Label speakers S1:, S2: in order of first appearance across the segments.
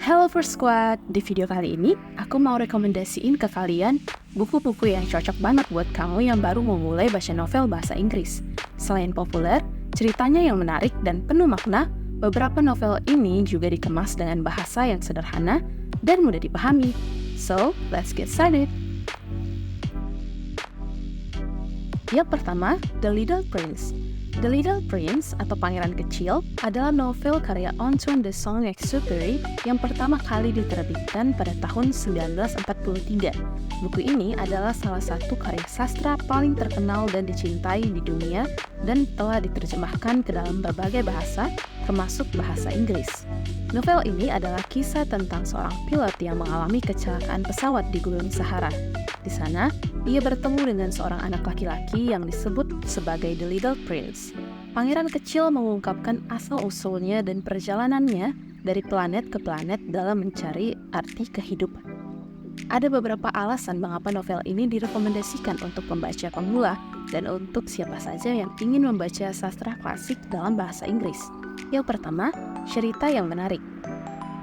S1: Hello First Squad, di video kali ini aku mau rekomendasiin ke kalian buku-buku yang cocok banget buat kamu yang baru memulai baca novel bahasa Inggris. Selain populer, ceritanya yang menarik dan penuh makna, beberapa novel ini juga dikemas dengan bahasa yang sederhana dan mudah dipahami. So, let's get started! Yang pertama, The Little Prince. The Little Prince atau Pangeran Kecil adalah novel karya Antoine de Saint-Exupéry yang pertama kali diterbitkan pada tahun 1943. Buku ini adalah salah satu karya sastra paling terkenal dan dicintai di dunia dan telah diterjemahkan ke dalam berbagai bahasa, termasuk bahasa Inggris. Novel ini adalah kisah tentang seorang pilot yang mengalami kecelakaan pesawat di Gunung Sahara. Di sana, ia bertemu dengan seorang anak laki-laki yang disebut sebagai The Little Prince. Pangeran kecil mengungkapkan asal-usulnya dan perjalanannya dari planet ke planet dalam mencari arti kehidupan. Ada beberapa alasan mengapa novel ini direkomendasikan untuk pembaca pemula dan untuk siapa saja yang ingin membaca sastra klasik dalam bahasa Inggris. Yang pertama, cerita yang menarik.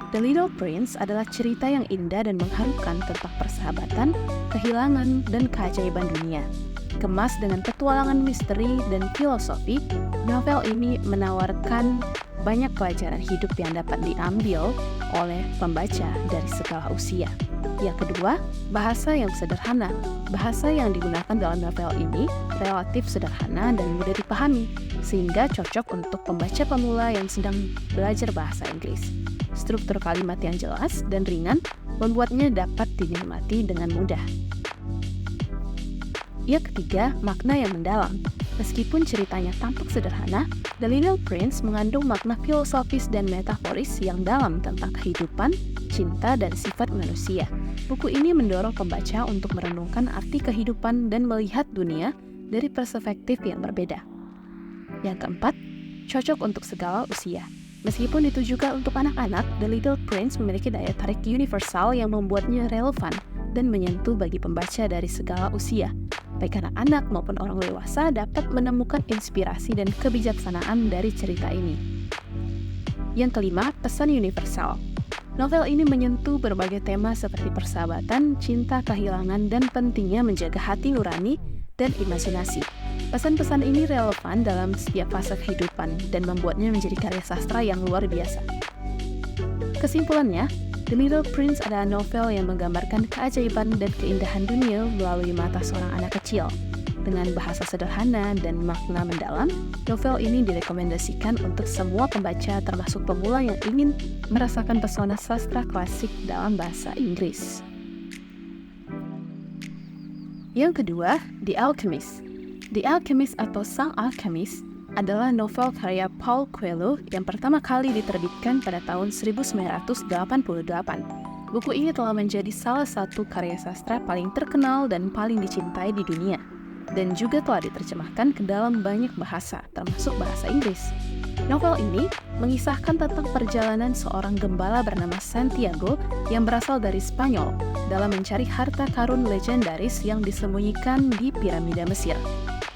S1: The Little Prince adalah cerita yang indah dan mengharukan tentang persahabatan, kehilangan, dan keajaiban dunia. Kemas dengan petualangan misteri dan filosofi, novel ini menawarkan banyak pelajaran hidup yang dapat diambil oleh pembaca dari segala usia. Yang kedua, bahasa yang sederhana. Bahasa yang digunakan dalam novel ini relatif sederhana dan mudah dipahami, sehingga cocok untuk pembaca pemula yang sedang belajar bahasa Inggris. Struktur kalimat yang jelas dan ringan membuatnya dapat dinikmati dengan mudah. Yang ketiga, makna yang mendalam. Meskipun ceritanya tampak sederhana, The Little Prince mengandung makna filosofis dan metaforis yang dalam tentang kehidupan, cinta, dan sifat manusia. Buku ini mendorong pembaca untuk merenungkan arti kehidupan dan melihat dunia dari perspektif yang berbeda. Yang keempat, cocok untuk segala usia. Meskipun ditujukan untuk anak-anak, The Little Prince memiliki daya tarik universal yang membuatnya relevan dan menyentuh bagi pembaca dari segala usia. Baik anak-anak maupun orang dewasa dapat menemukan inspirasi dan kebijaksanaan dari cerita ini. Yang kelima, pesan universal. Novel ini menyentuh berbagai tema seperti persahabatan, cinta, kehilangan, dan pentingnya menjaga hati nurani dan imajinasi. Pesan-pesan ini relevan dalam setiap fase kehidupan dan membuatnya menjadi karya sastra yang luar biasa. Kesimpulannya, The Little Prince adalah novel yang menggambarkan keajaiban dan keindahan dunia melalui mata seorang anak kecil. Dengan bahasa sederhana dan makna mendalam, novel ini direkomendasikan untuk semua pembaca termasuk pemula yang ingin merasakan pesona sastra klasik dalam bahasa Inggris. Yang kedua, The Alchemist. The Alchemist atau Sang Alchemist adalah novel karya Paulo Coelho yang pertama kali diterbitkan pada tahun 1988. Buku ini telah menjadi salah satu karya sastra paling terkenal dan paling dicintai di dunia, dan juga telah diterjemahkan ke dalam banyak bahasa, termasuk bahasa Inggris. Novel ini mengisahkan tentang perjalanan seorang gembala bernama Santiago yang berasal dari Spanyol dalam mencari harta karun legendaris yang disembunyikan di piramida Mesir.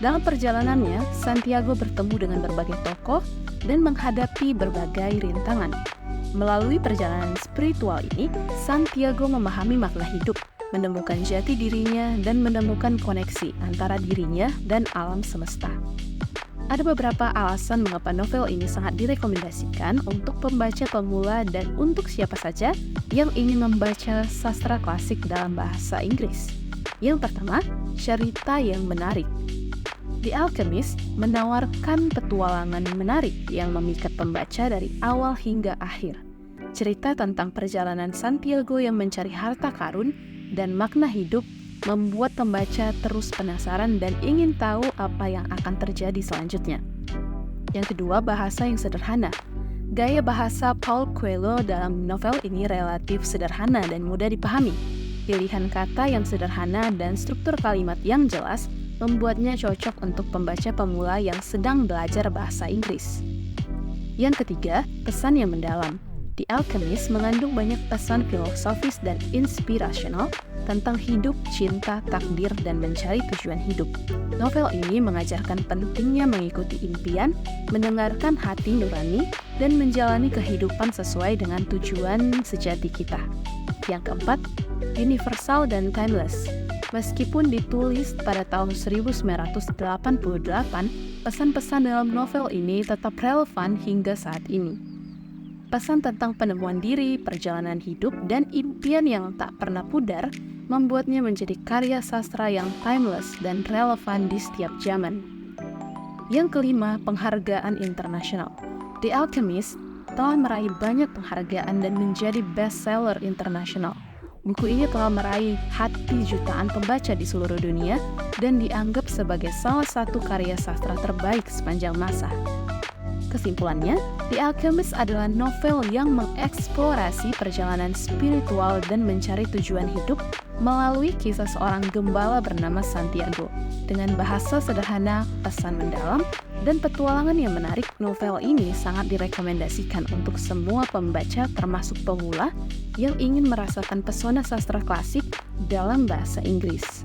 S1: Dalam perjalanannya, Santiago bertemu dengan berbagai tokoh dan menghadapi berbagai rintangan. Melalui perjalanan spiritual ini, Santiago memahami makna hidup, menemukan jati dirinya, dan menemukan koneksi antara dirinya dan alam semesta. Ada beberapa alasan mengapa novel ini sangat direkomendasikan untuk pembaca pemula dan untuk siapa saja yang ingin membaca sastra klasik dalam bahasa Inggris. Yang pertama, cerita yang menarik. The Alchemist menawarkan petualangan menarik yang memikat pembaca dari awal hingga akhir. Cerita tentang perjalanan Santiago yang mencari harta karun dan makna hidup membuat pembaca terus penasaran dan ingin tahu apa yang akan terjadi selanjutnya. Yang kedua, bahasa yang sederhana. Gaya bahasa Paulo Coelho dalam novel ini relatif sederhana dan mudah dipahami. Pilihan kata yang sederhana dan struktur kalimat yang jelas membuatnya cocok untuk pembaca pemula yang sedang belajar bahasa Inggris. Yang ketiga, pesan yang mendalam. The Alchemist mengandung banyak pesan filosofis dan inspirasional tentang hidup, cinta, takdir, dan mencari tujuan hidup. Novel ini mengajarkan pentingnya mengikuti impian, mendengarkan hati nurani, dan menjalani kehidupan sesuai dengan tujuan sejati kita. Yang keempat, universal dan timeless. Meskipun ditulis pada tahun 1988, pesan-pesan dalam novel ini tetap relevan hingga saat ini. Pesan tentang penemuan diri, perjalanan hidup, dan impian yang tak pernah pudar membuatnya menjadi karya sastra yang timeless dan relevan di setiap zaman. Yang kelima, penghargaan internasional. The Alchemist telah meraih banyak penghargaan dan menjadi bestseller internasional. Buku ini telah meraih hati jutaan pembaca di seluruh dunia dan dianggap sebagai salah satu karya sastra terbaik sepanjang masa. Kesimpulannya, The Alchemist adalah novel yang mengeksplorasi perjalanan spiritual dan mencari tujuan hidup melalui kisah seorang gembala bernama Santiago. Dengan bahasa sederhana, pesan mendalam, dan petualangan yang menarik, novel ini sangat direkomendasikan untuk semua pembaca termasuk pemula yang ingin merasakan pesona sastra klasik dalam bahasa Inggris.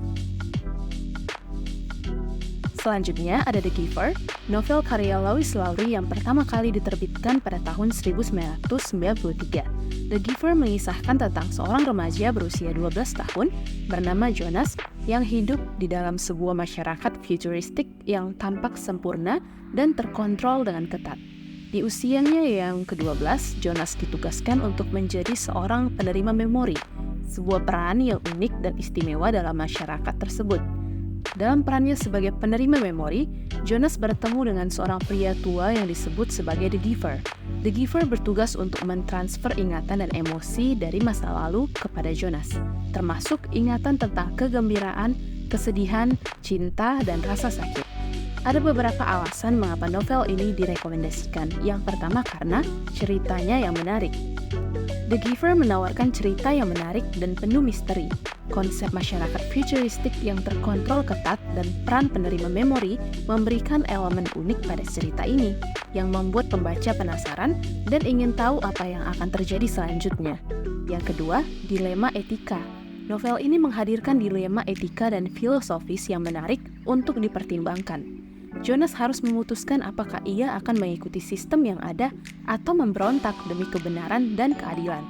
S1: Selanjutnya ada The Giver, novel karya Lois Lowry yang pertama kali diterbitkan pada tahun 1993. The Giver mengisahkan tentang seorang remaja berusia 12 tahun bernama Jonas yang hidup di dalam sebuah masyarakat futuristik yang tampak sempurna dan terkontrol dengan ketat. Di usianya yang ke-12, Jonas ditugaskan untuk menjadi seorang penerima memori, sebuah peran yang unik dan istimewa dalam masyarakat tersebut. Dalam perannya sebagai penerima memori, Jonas bertemu dengan seorang pria tua yang disebut sebagai The Giver. The Giver bertugas untuk mentransfer ingatan dan emosi dari masa lalu kepada Jonas, termasuk ingatan tentang kegembiraan, kesedihan, cinta, dan rasa sakit. Ada beberapa alasan mengapa novel ini direkomendasikan. Yang pertama karena ceritanya yang menarik. The Giver menawarkan cerita yang menarik dan penuh misteri. Konsep masyarakat futuristik yang terkontrol ketat dan peran penerima memori memberikan elemen unik pada cerita ini, yang membuat pembaca penasaran dan ingin tahu apa yang akan terjadi selanjutnya. Yang kedua, dilema etika. Novel ini menghadirkan dilema etika dan filosofis yang menarik untuk dipertimbangkan. Jonas harus memutuskan apakah ia akan mengikuti sistem yang ada atau memberontak demi kebenaran dan keadilan.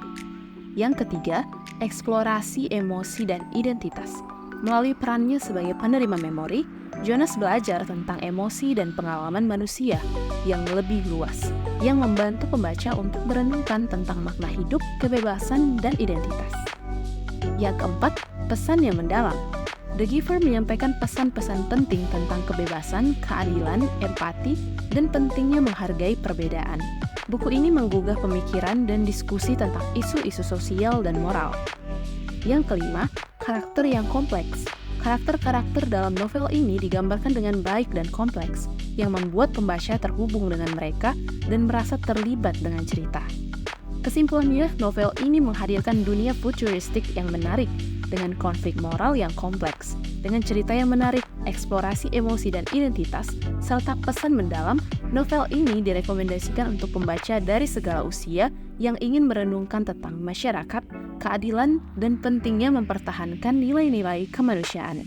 S1: Yang ketiga, eksplorasi emosi dan identitas. Melalui perannya sebagai penerima memori, Jonas belajar tentang emosi dan pengalaman manusia yang lebih luas, yang membantu pembaca untuk merenungkan tentang makna hidup, kebebasan, dan identitas. Yang keempat, pesan yang mendalam. The Giver menyampaikan pesan-pesan penting tentang kebebasan, keadilan, empati, dan pentingnya menghargai perbedaan. Buku ini menggugah pemikiran dan diskusi tentang isu-isu sosial dan moral. Yang kelima, karakter yang kompleks. Karakter-karakter dalam novel ini digambarkan dengan baik dan kompleks, yang membuat pembaca terhubung dengan mereka dan merasa terlibat dengan cerita. Kesimpulannya, novel ini menghadirkan dunia futuristik yang menarik, dengan konflik moral yang kompleks, dengan cerita yang menarik, eksplorasi emosi dan identitas, serta pesan mendalam. Novel ini direkomendasikan untuk pembaca dari segala usia yang ingin merenungkan tentang masyarakat, keadilan, dan pentingnya mempertahankan nilai-nilai kemanusiaan.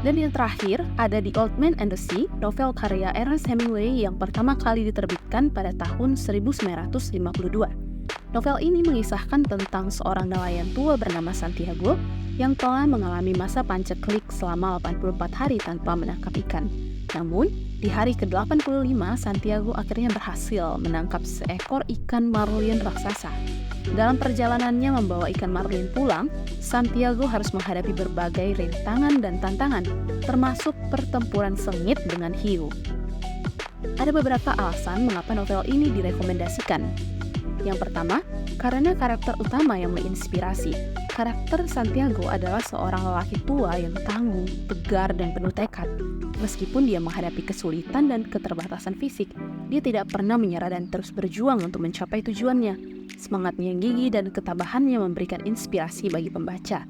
S1: Dan yang terakhir, ada The Old Man and the Sea, novel karya Ernest Hemingway yang pertama kali diterbitkan pada tahun 1952. Novel ini mengisahkan tentang seorang nelayan tua bernama Santiago yang telah mengalami masa panceklik selama 84 hari tanpa menangkap ikan. Namun, di hari ke-85, Santiago akhirnya berhasil menangkap seekor ikan marlin raksasa. Dalam perjalanannya membawa ikan marlin pulang, Santiago harus menghadapi berbagai rintangan dan tantangan, termasuk pertempuran sengit dengan hiu. Ada beberapa alasan mengapa novel ini direkomendasikan. Yang pertama, karena karakter utama yang menginspirasi. Karakter Santiago adalah seorang lelaki tua yang tangguh, tegar, dan penuh tekad. Meskipun dia menghadapi kesulitan dan keterbatasan fisik, dia tidak pernah menyerah dan terus berjuang untuk mencapai tujuannya. Semangatnya yang gigih dan ketabahannya memberikan inspirasi bagi pembaca.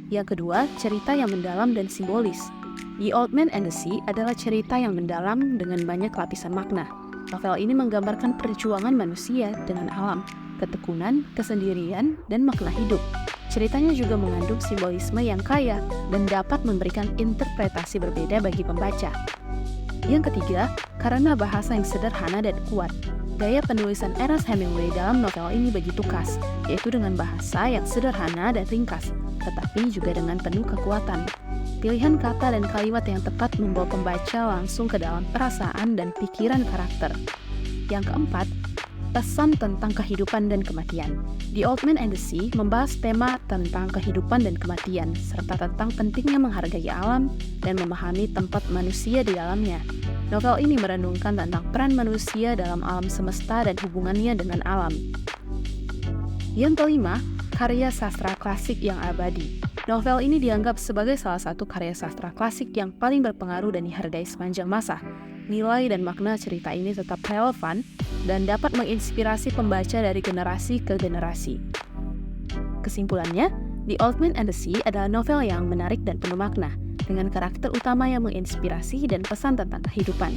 S1: Yang kedua, cerita yang mendalam dan simbolis. The Old Man and the Sea adalah cerita yang mendalam dengan banyak lapisan makna. Novel ini menggambarkan perjuangan manusia dengan alam, ketekunan, kesendirian, dan makna hidup. Ceritanya juga mengandung simbolisme yang kaya dan dapat memberikan interpretasi berbeda bagi pembaca. Yang ketiga, karena bahasa yang sederhana dan kuat. Gaya penulisan Ernest Hemingway dalam novel ini begitu khas, yaitu dengan bahasa yang sederhana dan ringkas, tetapi juga dengan penuh kekuatan. Pilihan kata dan kalimat yang tepat membawa pembaca langsung ke dalam perasaan dan pikiran karakter. Yang keempat, pesan tentang kehidupan dan kematian. The Old Man and the Sea membahas tema tentang kehidupan dan kematian, serta tentang pentingnya menghargai alam dan memahami tempat manusia di dalamnya. Novel ini merenungkan tentang peran manusia dalam alam semesta dan hubungannya dengan alam. Yang kelima, karya sastra klasik yang abadi. Novel ini dianggap sebagai salah satu karya sastra klasik yang paling berpengaruh dan dihargai sepanjang masa. Nilai dan makna cerita ini tetap relevan dan dapat menginspirasi pembaca dari generasi ke generasi. Kesimpulannya, The Old Man and the Sea adalah novel yang menarik dan penuh makna, dengan karakter utama yang menginspirasi dan pesan tentang kehidupan.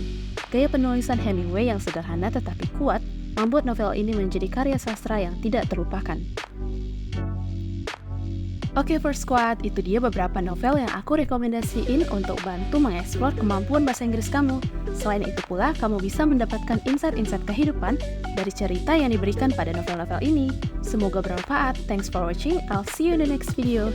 S1: Gaya penulisan Hemingway yang sederhana tetapi kuat membuat novel ini menjadi karya sastra yang tidak terlupakan. Oke First Squad, itu dia beberapa novel yang aku rekomendasiin untuk bantu mengeksplor kemampuan bahasa Inggris kamu. Selain itu pula, kamu bisa mendapatkan insight-insight kehidupan dari cerita yang diberikan pada novel-novel ini. Semoga bermanfaat. Thanks for watching. I'll see you in the next video.